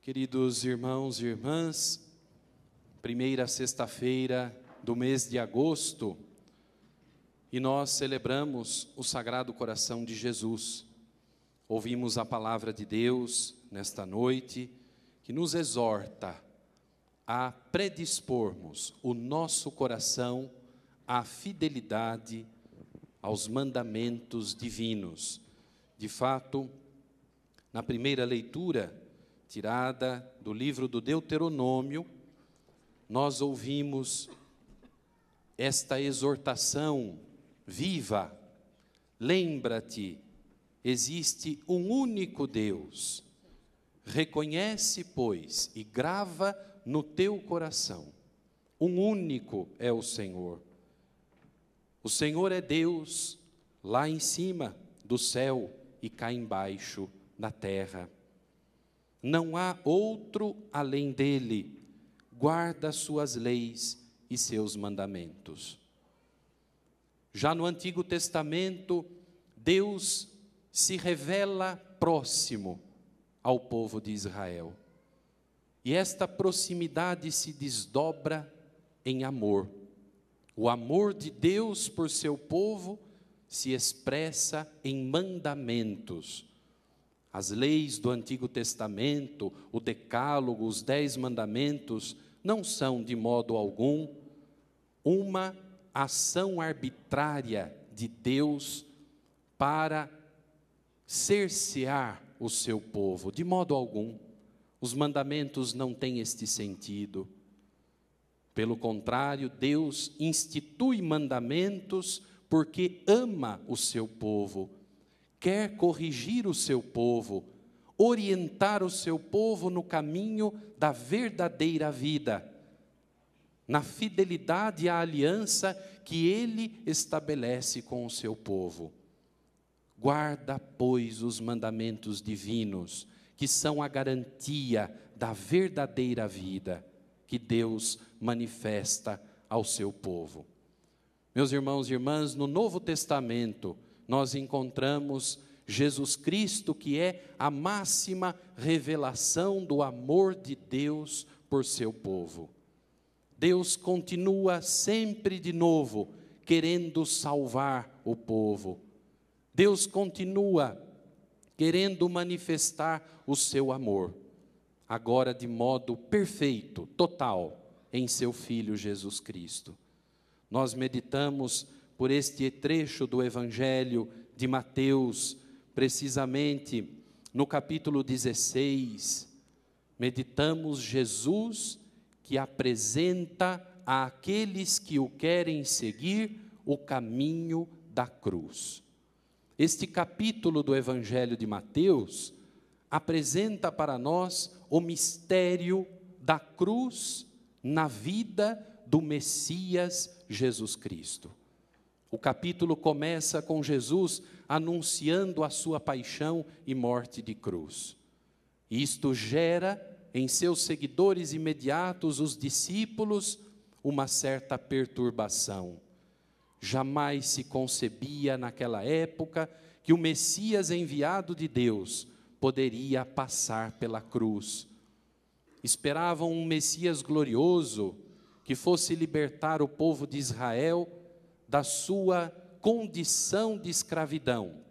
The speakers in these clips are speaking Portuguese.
Queridos irmãos e irmãs, primeira sexta-feira do mês de agosto, e nós celebramos o Sagrado Coração de Jesus. Ouvimos a palavra de Deus nesta noite, que nos exorta a predispormos o nosso coração à fidelidade aos mandamentos divinos. De fato, na primeira leitura, tirada do livro do Deuteronômio, nós ouvimos esta exortação viva: lembra-te, existe um único Deus, reconhece, pois, e grava no teu coração, um único é o Senhor. O Senhor é Deus lá em cima do céu e cá embaixo na terra. Não há outro além dele, guarda suas leis e seus mandamentos. Já no Antigo Testamento, Deus se revela próximo ao povo de Israel. E esta proximidade se desdobra em amor. O amor de Deus por seu povo se expressa em mandamentos. As leis do Antigo Testamento, o Decálogo, os 10 mandamentos, não são de modo algum uma ação arbitrária de Deus para cercear o seu povo, de modo algum. Os mandamentos não têm este sentido. Pelo contrário, Deus institui mandamentos porque ama o seu povo, quer corrigir o seu povo, orientar o seu povo no caminho da verdadeira vida, na fidelidade à aliança que Ele estabelece com o seu povo. Guarda, pois, os mandamentos divinos, que são a garantia da verdadeira vida que Deus manifesta ao seu povo. Meus irmãos e irmãs, no Novo Testamento, nós encontramos Jesus Cristo, que é a máxima revelação do amor de Deus por seu povo. Deus continua sempre de novo querendo salvar o povo. Deus continua querendo manifestar o seu amor, agora de modo perfeito, total, em seu Filho Jesus Cristo. Nós meditamos por este trecho do Evangelho de Mateus, precisamente no capítulo 16, meditamos Jesus que apresenta àqueles que o querem seguir o caminho da cruz. Este capítulo do Evangelho de Mateus apresenta para nós o mistério da cruz na vida do Messias Jesus Cristo. O capítulo começa com Jesus anunciando a sua paixão e morte de cruz. Isto gera em seus seguidores imediatos, os discípulos, uma certa perturbação. Jamais se concebia naquela época que o Messias enviado de Deus poderia passar pela cruz. Esperavam um Messias glorioso que fosse libertar o povo de Israel da sua condição de escravidão.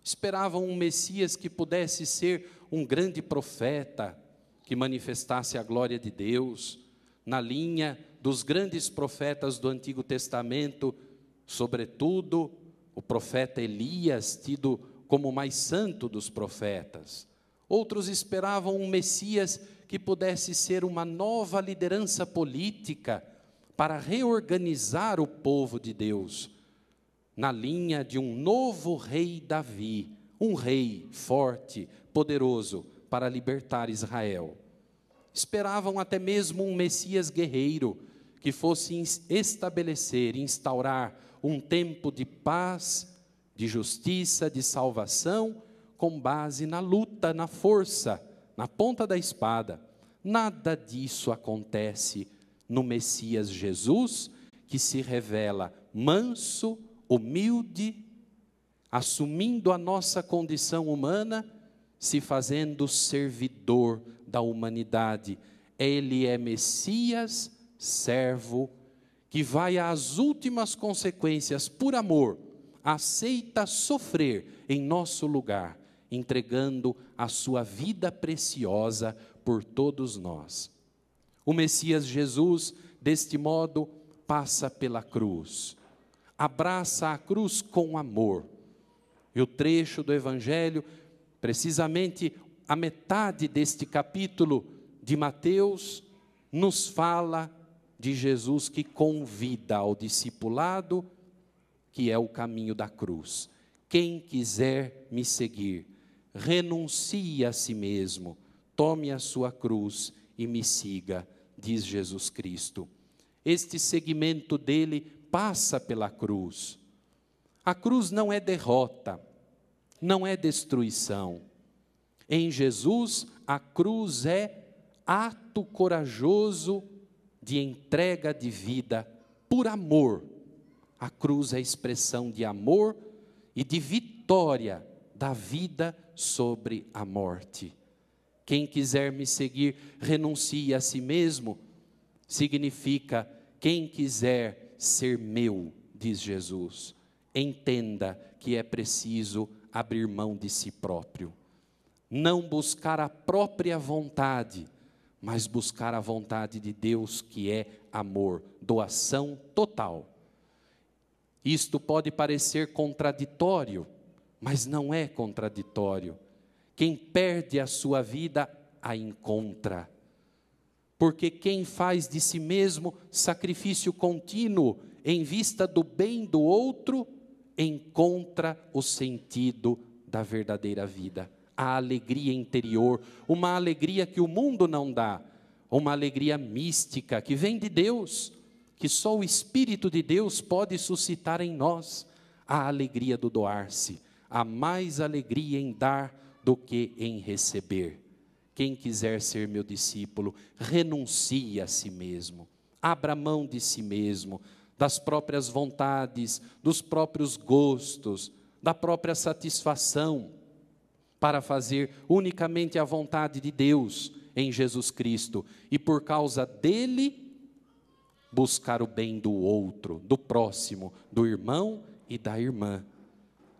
Esperavam um Messias que pudesse ser um grande profeta, que manifestasse a glória de Deus, na linha dos grandes profetas do Antigo Testamento, sobretudo o profeta Elias, tido como o mais santo dos profetas. Outros esperavam um Messias que pudesse ser uma nova liderança política para reorganizar o povo de Deus, na linha de um novo rei Davi, um rei forte, poderoso, para libertar Israel. Esperavam até mesmo um Messias guerreiro, que fosse estabelecer, instaurar um tempo de paz, de justiça, de salvação, com base na luta, na força, na ponta da espada. Nada disso acontece no Messias Jesus, que se revela manso, humilde, assumindo a nossa condição humana se fazendo servidor da humanidade. Ele é Messias, servo, que vai às últimas consequências por amor, aceita sofrer em nosso lugar, entregando a sua vida preciosa por todos nós. O Messias Jesus, deste modo, passa pela cruz, abraça a cruz com amor. E o trecho do Evangelho, precisamente a metade deste capítulo de Mateus, nos fala de Jesus que convida ao discipulado, que é o caminho da cruz. Quem quiser me seguir, renuncie a si mesmo, tome a sua cruz e me siga, diz Jesus Cristo. Este seguimento dele passa pela cruz. A cruz não é derrota, não é destruição. Em Jesus, a cruz é ato corajoso de entrega de vida por amor. A cruz é expressão de amor e de vitória da vida sobre a morte. Quem quiser me seguir, renuncie a si mesmo, significa quem quiser ser meu, diz Jesus. Entenda que é preciso abrir mão de si próprio. Não buscar a própria vontade, mas buscar a vontade de Deus, que é amor, doação total. Isto pode parecer contraditório, mas não é contraditório. Quem perde a sua vida, a encontra. Porque quem faz de si mesmo sacrifício contínuo em vista do bem do outro, encontra o sentido da verdadeira vida. A alegria interior, uma alegria que o mundo não dá, uma alegria mística que vem de Deus, que só o Espírito de Deus pode suscitar em nós, a alegria do doar-se. Há mais alegria em dar do que em receber. Quem quiser ser meu discípulo, renuncie a si mesmo, abra mão de si mesmo, das próprias vontades, dos próprios gostos, da própria satisfação, para fazer unicamente a vontade de Deus em Jesus Cristo, e por causa dele, buscar o bem do outro, do próximo, do irmão e da irmã.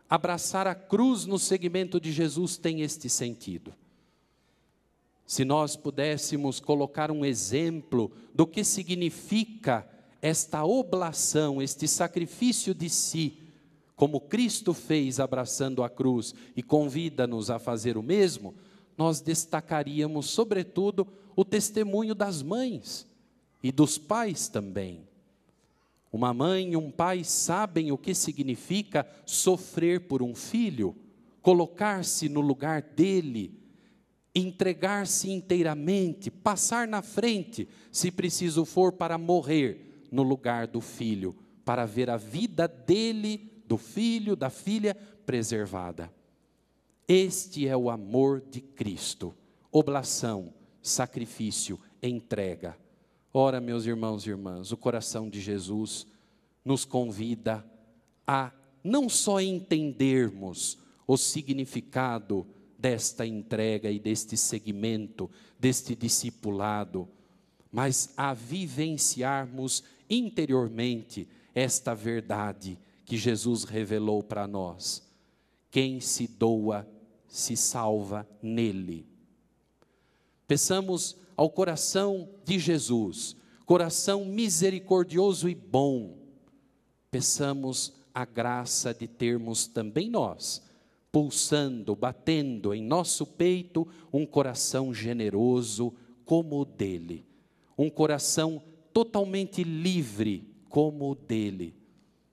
Abraçar a cruz no seguimento de Jesus tem este sentido. Se nós pudéssemos colocar um exemplo do que significa esta oblação, este sacrifício de si, como Cristo fez abraçando a cruz e convida-nos a fazer o mesmo, nós destacaríamos, sobretudo, o testemunho das mães e dos pais também. Uma mãe e um pai sabem o que significa sofrer por um filho, colocar-se no lugar dele, entregar-se inteiramente, passar na frente, se preciso for, para morrer no lugar do filho, para ver a vida dele, do filho, da filha, preservada. Este é o amor de Cristo, oblação, sacrifício, entrega. Ora, meus irmãos e irmãs, o coração de Jesus nos convida a não só entendermos o significado desta entrega e deste seguimento, deste discipulado, mas a vivenciarmos interiormente esta verdade que Jesus revelou para nós. Quem se doa, se salva nele. Peçamos ao coração de Jesus, coração misericordioso e bom, peçamos a graça de termos também nós, pulsando, batendo em nosso peito, um coração generoso como o dele, um coração totalmente livre como o dele,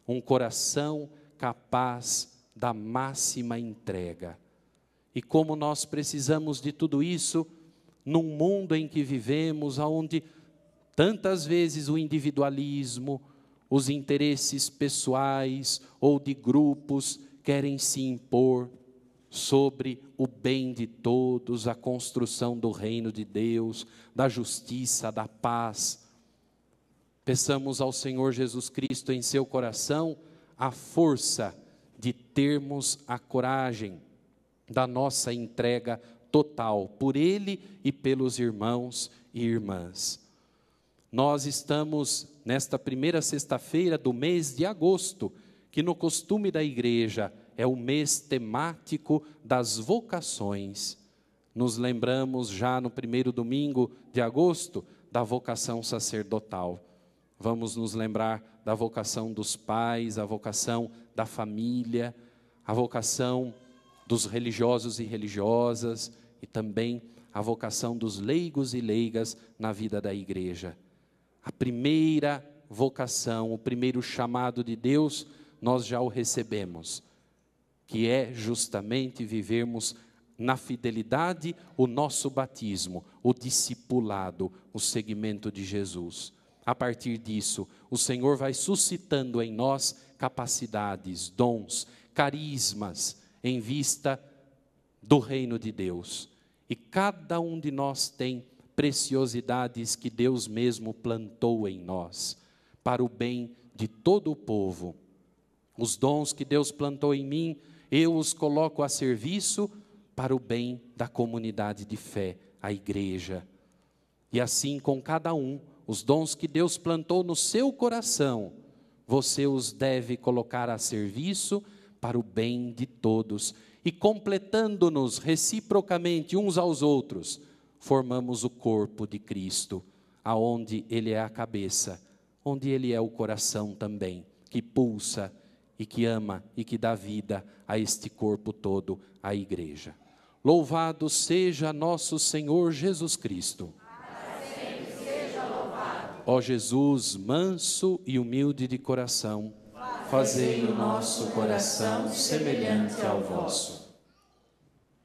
um coração capaz da máxima entrega. E como nós precisamos de tudo isso, num mundo em que vivemos, onde tantas vezes o individualismo, os interesses pessoais ou de grupos querem se impor sobre o bem de todos, a construção do reino de Deus, da justiça, da paz. Peçamos ao Senhor Jesus Cristo em seu coração a força de termos a coragem da nossa entrega total por Ele e pelos irmãos e irmãs. Nós estamos nesta primeira sexta-feira do mês de agosto, que no costume da igreja é o mês temático das vocações. Nos lembramos já no primeiro domingo de agosto da vocação sacerdotal. Vamos nos lembrar da vocação dos pais, a vocação da família, a vocação dos religiosos e religiosas e também a vocação dos leigos e leigas na vida da igreja. A primeira vocação, o primeiro chamado de Deus, nós já o recebemos, que é justamente vivermos na fidelidade o nosso batismo, o discipulado, o seguimento de Jesus. A partir disso, o Senhor vai suscitando em nós capacidades, dons, carismas, em vista do reino de Deus. E cada um de nós tem preciosidades que Deus mesmo plantou em nós, para o bem de todo o povo. Os dons que Deus plantou em mim, eu os coloco a serviço para o bem da comunidade de fé, a igreja. E assim com cada um, os dons que Deus plantou no seu coração, você os deve colocar a serviço para o bem de todos. E completando-nos reciprocamente uns aos outros, formamos o corpo de Cristo, aonde Ele é a cabeça, onde Ele é o coração também, que pulsa e que ama e que dá vida a este corpo todo, a igreja. Louvado seja nosso Senhor Jesus Cristo. Sempre seja louvado. Ó Jesus, manso e humilde de coração, fazei o nosso coração semelhante ao vosso.